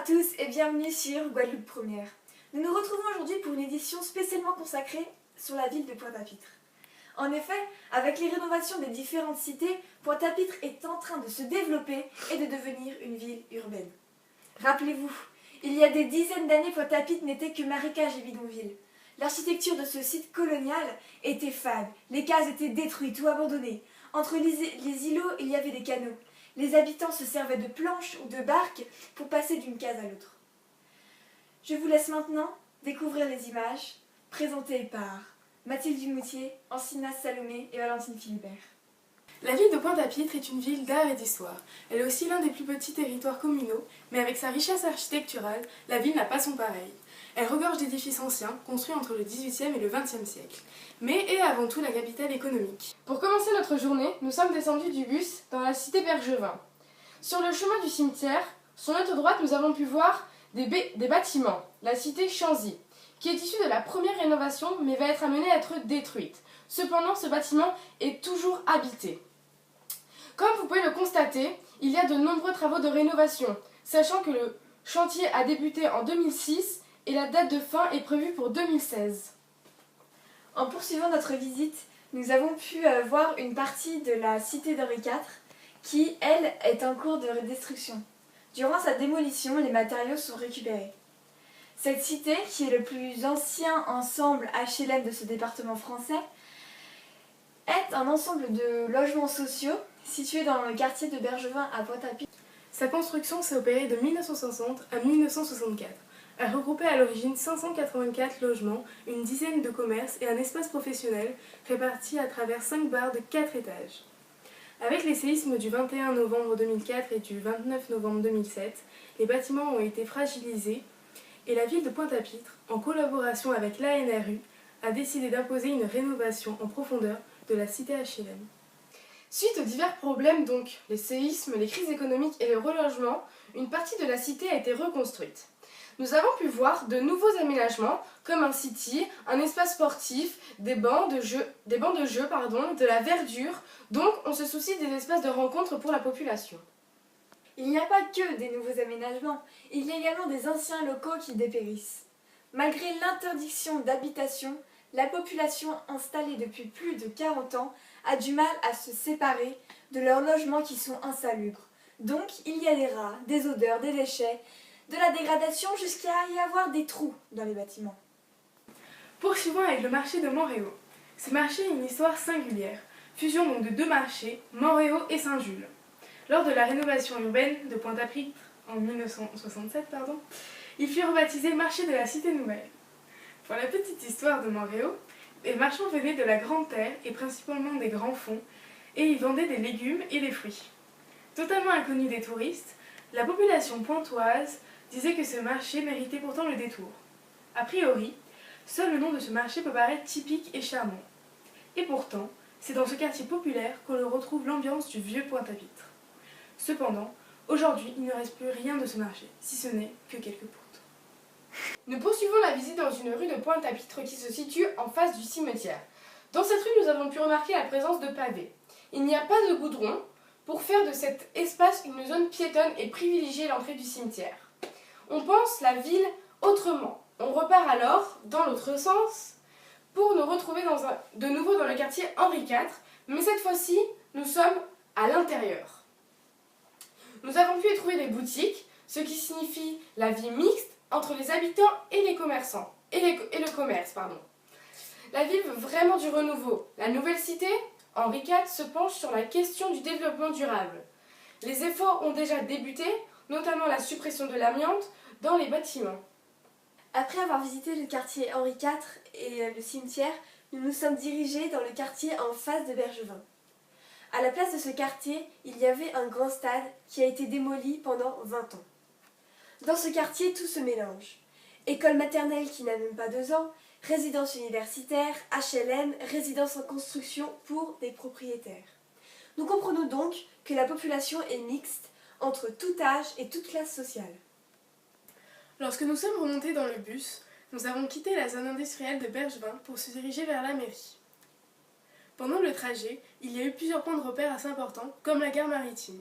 tous et bienvenue sur Guadeloupe Première. Nous nous retrouvons aujourd'hui pour une édition spécialement consacrée sur la ville de Pointe-à-Pitre. En effet, avec les rénovations des différentes cités, Pointe-à-Pitre est en train de se développer et de devenir une ville urbaine. Rappelez-vous, il y a des dizaines d'années, Pointe-à-Pitre n'était que marécage et bidonville. L'architecture de ce site colonial était fade, les cases étaient détruites ou abandonnées. Entre les îlots, il y avait des canaux. Les habitants se servaient de planches ou de barques pour passer d'une case à l'autre. Je vous laisse maintenant découvrir les images présentées par Mathilde Dumoutier, Ancina Salomé et Valentine Philibert. La ville de Pointe-à-Pitre est une ville d'art et d'histoire. Elle est aussi l'un des plus petits territoires communaux, mais avec sa richesse architecturale, la ville n'a pas son pareil. Elle regorge d'édifices anciens, construits entre le XVIIIe et le XXe siècle, mais est avant tout la capitale économique. Pour commencer notre journée, nous sommes descendus du bus dans la cité Bergevin. Sur le chemin du cimetière, sur notre droite, nous avons pu voir des bâtiments, la cité Chanzy, qui est issue de la première rénovation mais va être amenée à être détruite. Cependant, ce bâtiment est toujours habité. Comme vous pouvez le constater, il y a de nombreux travaux de rénovation, sachant que le chantier a débuté en 2006 et la date de fin est prévue pour 2016. En poursuivant notre visite, nous avons pu voir une partie de la cité d'Henri IV qui, elle, est en cours de destruction. Durant sa démolition, les matériaux sont récupérés. Cette cité, qui est le plus ancien ensemble HLM de ce département français, est un ensemble de logements sociaux situés dans le quartier de Bergevin à Pointe-à-Pitre. Sa construction s'est opérée de 1960 à 1964. Elle regroupait à l'origine 584 logements, une dizaine de commerces et un espace professionnel répartis à travers 5 barres de 4 étages. Avec les séismes du 21 novembre 2004 et du 29 novembre 2007, les bâtiments ont été fragilisés et la ville de Pointe-à-Pitre, en collaboration avec l'ANRU, a décidé d'imposer une rénovation en profondeur de la cité HLM. Suite aux divers problèmes, donc les séismes, les crises économiques et le relogement, une partie de la cité a été reconstruite. Nous avons pu voir de nouveaux aménagements comme un city, un espace sportif, des bancs de jeu, de la verdure. Donc on se soucie des espaces de rencontre pour la population. Il n'y a pas que des nouveaux aménagements, il y a également des anciens locaux qui dépérissent. Malgré l'interdiction d'habitation, la population installée depuis plus de 40 ans a du mal à se séparer de leurs logements qui sont insalubres. Donc il y a des rats, des odeurs, des déchets, de la dégradation jusqu'à y avoir des trous dans les bâtiments. Poursuivons avec le marché de Montréal. Ce marché est une histoire singulière, fusion donc de deux marchés, Montréal et Saint-Jules. Lors de la rénovation urbaine de Pointe-à-Pitre en 1967, il fut rebaptisé marché de la Cité Nouvelle. Pour la petite histoire de Montréal, les marchands venaient de la Grande Terre et principalement des Grands Fonds et y vendaient des légumes et des fruits. Totalement inconnu des touristes, la population pointoise disait que ce marché méritait pourtant le détour. A priori, seul le nom de ce marché peut paraître typique et charmant. Et pourtant, c'est dans ce quartier populaire qu'on retrouve l'ambiance du vieux Pointe-à-Pitre. Cependant, aujourd'hui, il ne reste plus rien de ce marché, si ce n'est que quelques poutres. Nous poursuivons la visite dans une rue de Pointe-à-Pitre qui se situe en face du cimetière. Dans cette rue, nous avons pu remarquer la présence de pavés. Il n'y a pas de goudron pour faire de cet espace une zone piétonne et privilégier l'entrée du cimetière. On pense la ville autrement. On repart alors dans l'autre sens pour nous retrouver de nouveau dans le quartier Henri IV, mais cette fois-ci, nous sommes à l'intérieur. Nous avons pu y trouver des boutiques, ce qui signifie la vie mixte entre les habitants et les commerçants, et le commerce. La ville veut vraiment du renouveau. La nouvelle cité, Henri IV, se penche sur la question du développement durable. Les efforts ont déjà débuté, notamment la suppression de l'amiante dans les bâtiments. Après avoir visité le quartier Henri IV et le cimetière, nous nous sommes dirigés dans le quartier en face de Bergevin. À la place de ce quartier, il y avait un grand stade qui a été démoli pendant 20 ans. Dans ce quartier, tout se mélange. École maternelle qui n'a même pas 2 ans, résidence universitaire, HLM, résidence en construction pour des propriétaires. Nous comprenons donc que la population est mixte entre tout âge et toute classe sociale. Lorsque nous sommes remontés dans le bus, nous avons quitté la zone industrielle de Bergevin pour se diriger vers la mairie. Pendant le trajet, il y a eu plusieurs points de repère assez importants, comme la gare maritime.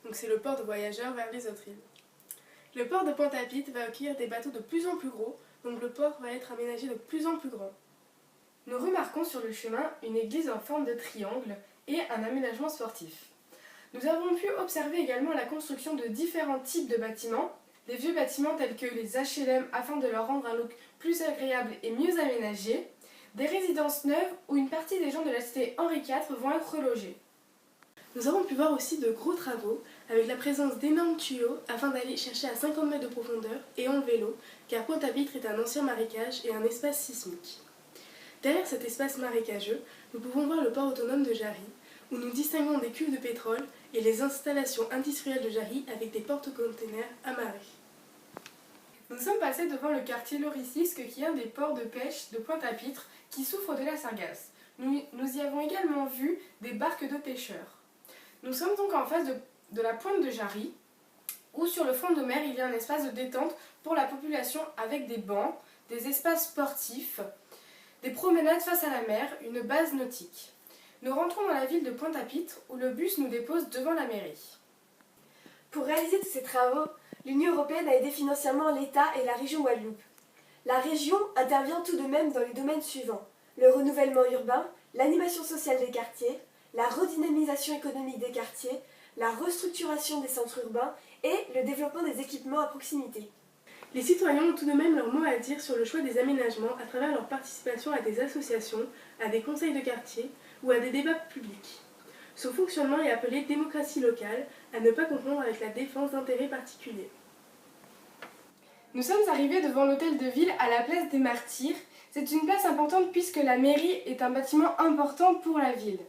Donc c'est le port de voyageurs vers les autres îles. Le port de Pointe-à-Pitre va accueillir des bateaux de plus en plus gros, donc le port va être aménagé de plus en plus grand. Nous remarquons sur le chemin une église en forme de triangle et un aménagement sportif. Nous avons pu observer également la construction de différents types de bâtiments, des vieux bâtiments tels que les HLM afin de leur rendre un look plus agréable et mieux aménagé, des résidences neuves où une partie des gens de la cité Henri IV vont être logés. Nous avons pu voir aussi de gros travaux avec la présence d'énormes tuyaux afin d'aller chercher à 50 mètres de profondeur et en vélo, car Pointe-à-Pitre est un ancien marécage et un espace sismique. Derrière cet espace marécageux, nous pouvons voir le port autonome de Jarry, où nous distinguons des cuves de pétrole et les installations industrielles de Jarry avec des porte-containers amarrés. Nous sommes passés devant le quartier Loricisque qui est un des ports de pêche de Pointe-à-Pitre qui souffre de la sargasse. Nous y avons également vu des barques de pêcheurs. Nous sommes donc en face de la pointe de Jarry, où sur le front de mer il y a un espace de détente pour la population avec des bancs, des espaces sportifs, des promenades face à la mer, une base nautique. Nous rentrons dans la ville de Pointe-à-Pitre où le bus nous dépose devant la mairie. Pour réaliser tous ces travaux, l'Union européenne a aidé financièrement l'État et la région Guadeloupe. La région intervient tout de même dans les domaines suivants: le renouvellement urbain, l'animation sociale des quartiers, la redynamisation économique des quartiers, la restructuration des centres urbains et le développement des équipements à proximité. Les citoyens ont tout de même leur mot à dire sur le choix des aménagements à travers leur participation à des associations, à des conseils de quartier ou à des débats publics. Ce fonctionnement est appelé démocratie locale, à ne pas confondre avec la défense d'intérêts particuliers. Nous sommes arrivés devant l'hôtel de ville à la place des Martyrs. C'est une place importante puisque la mairie est un bâtiment important pour la ville.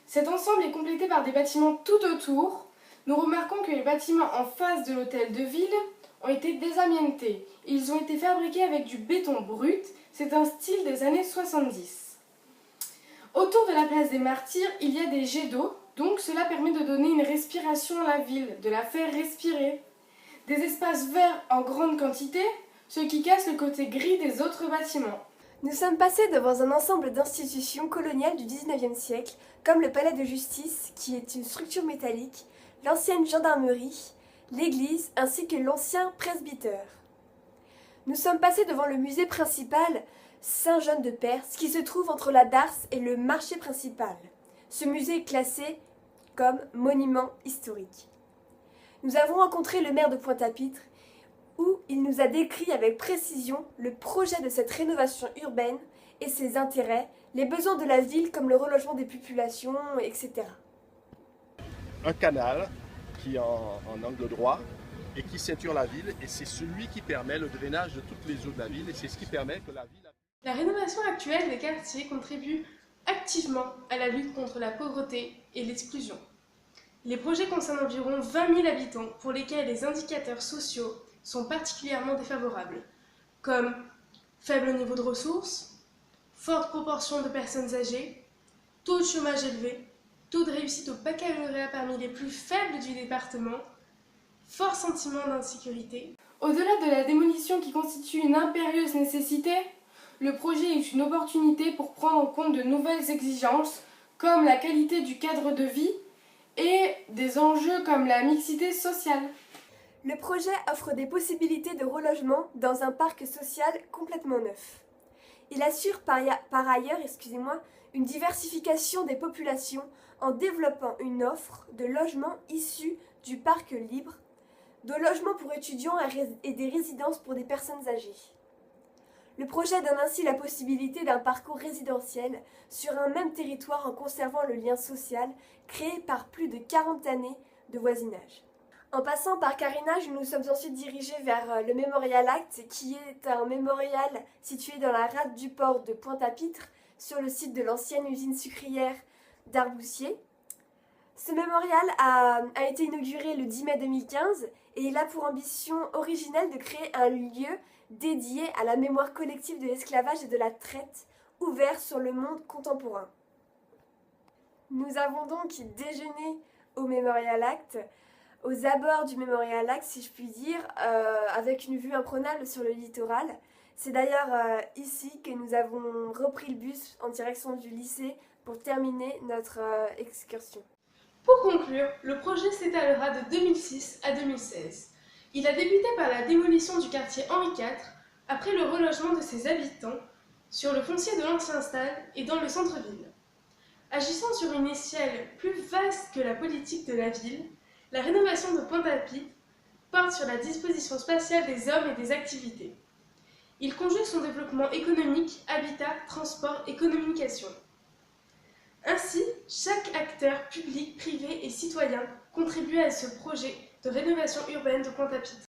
Cet ensemble est complété par des bâtiments tout autour. Nous remarquons que les bâtiments en face de l'hôtel de ville ont été désamiantés. Ils ont été fabriqués avec du béton brut. C'est un style des années 70. Autour de la place des Martyrs, il y a des jets d'eau. Donc cela permet de donner une respiration à la ville, de la faire respirer. Des espaces verts en grande quantité, ce qui casse le côté gris des autres bâtiments. Nous sommes passés devant un ensemble d'institutions coloniales du XIXe siècle, comme le palais de justice, qui est une structure métallique, l'ancienne gendarmerie, l'église ainsi que l'ancien presbytère. Nous sommes passés devant le musée principal Saint-Jean de Perse, qui se trouve entre la darse et le marché principal. Ce musée est classé comme monument historique. Nous avons rencontré le maire de Pointe-à-Pitre, où il nous a décrit avec précision le projet de cette rénovation urbaine et ses intérêts, les besoins de la ville comme le relogement des populations, etc. Un canal qui est en angle droit et qui ceinture la ville, et c'est celui qui permet le drainage de toutes les eaux de la ville, et c'est ce qui permet que la ville... La rénovation actuelle des quartiers contribue activement à la lutte contre la pauvreté et l'exclusion. Les projets concernent environ 20 000 habitants pour lesquels les indicateurs sociaux sont particulièrement défavorables, comme faible niveau de ressources, forte proportion de personnes âgées, taux de chômage élevé, taux de réussite au baccalauréat parmi les plus faibles du département, fort sentiment d'insécurité. Au-delà de la démolition qui constitue une impérieuse nécessité, le projet est une opportunité pour prendre en compte de nouvelles exigences comme la qualité du cadre de vie et des enjeux comme la mixité sociale. Le projet offre des possibilités de relogement dans un parc social complètement neuf. Il assure par ailleurs une diversification des populations en développant une offre de logements issus du parc libre, de logements pour étudiants et des résidences pour des personnes âgées. Le projet donne ainsi la possibilité d'un parcours résidentiel sur un même territoire en conservant le lien social créé par plus de 40 années de voisinage. En passant par Carénage, nous nous sommes ensuite dirigés vers le Mémorial Act, qui est un mémorial situé dans la rade du port de Pointe-à-Pitre, sur le site de l'ancienne usine sucrière d'Arboussier. Ce mémorial a été inauguré le 10 mai 2015 et il a pour ambition originelle de créer un lieu dédié à la mémoire collective de l'esclavage et de la traite, ouvert sur le monde contemporain. Nous avons donc déjeuné au Mémorial Act, aux abords du Mémorial Act, si je puis dire, avec une vue imprenable sur le littoral. C'est d'ailleurs ici que nous avons repris le bus en direction du lycée pour terminer notre excursion. Pour conclure, le projet s'étalera de 2006 à 2016. Il a débuté par la démolition du quartier Henri IV, après le relogement de ses habitants, sur le foncier de l'ancien stade et dans le centre-ville. Agissant sur une échelle plus vaste que la politique de la ville, la rénovation de Pointe-à-Pitre porte sur la disposition spatiale des hommes et des activités. Il conjugue son développement économique, habitat, transport et communication. Ainsi, chaque acteur public, privé et citoyen contribue à ce projet de rénovation urbaine de Pointe-à-Pitre.